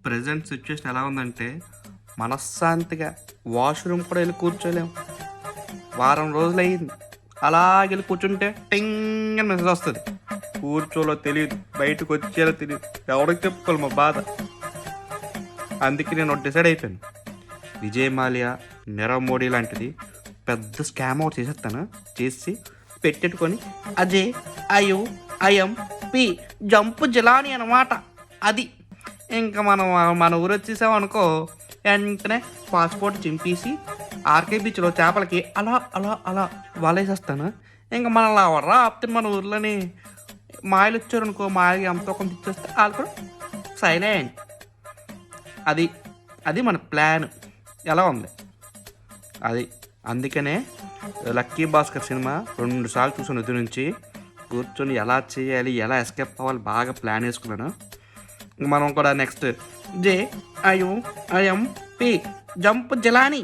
Present situation ఎలా ఉందంటే మనశ్శాంతిగా వాష్రూమ్ కూడా వెళ్ళి కూర్చోలేము. వారం రోజులు అయ్యింది అలాగే వెళ్ళి కూర్చుంటే టింగ్ అని మెసేజ్ వస్తుంది. కూర్చోలో తెలియదు, బయటకు వచ్చేలో తెలియదు, ఎవరికి చెప్పుకోవాలి మా బాధ. అందుకే నేను డిసైడ్ అయిపోయాను, విజయ్ మాల్యా, నీరవ్ మోడీ లాంటిది పెద్ద స్కామ్ అవుట్ చేసేస్తాను. చేసి పెట్టెట్టుకొని అజయ్ అయు ఐఎం పి జంపు జిలాని అనమాట. అది ఇంకా మన ఊరు వచ్చేసామనుకో, వెంటనే పాస్పోర్ట్ చింపేసి ఆర్కే బీచ్లో చేపలకి అలా అలా అలా వలేసేస్తాను. ఇంకా మనల్ని ఎవర్రా ఆపుతారు మన ఊర్లోని. మాయలు వచ్చారనుకో, మాయకి ఎంతో కొంత ఇచ్చేస్తే వాళ్ళు కూడా సైలెంట్. అది అది మన ప్లాన్ ఎలా ఉంది అది. అందుకనే లక్కీ భాస్కర్ సినిమా 2 సార్లు చూసాను. ఎదురు నుంచి కూర్చొని ఎలా చేయాలి, ఎలా ఎస్కేప్ అవ్వాలి బాగా ప్లాన్ వేసుకున్నాను. మనం కూడా నెక్స్ట్ జే ఐఎం పి జంప్ జిలాని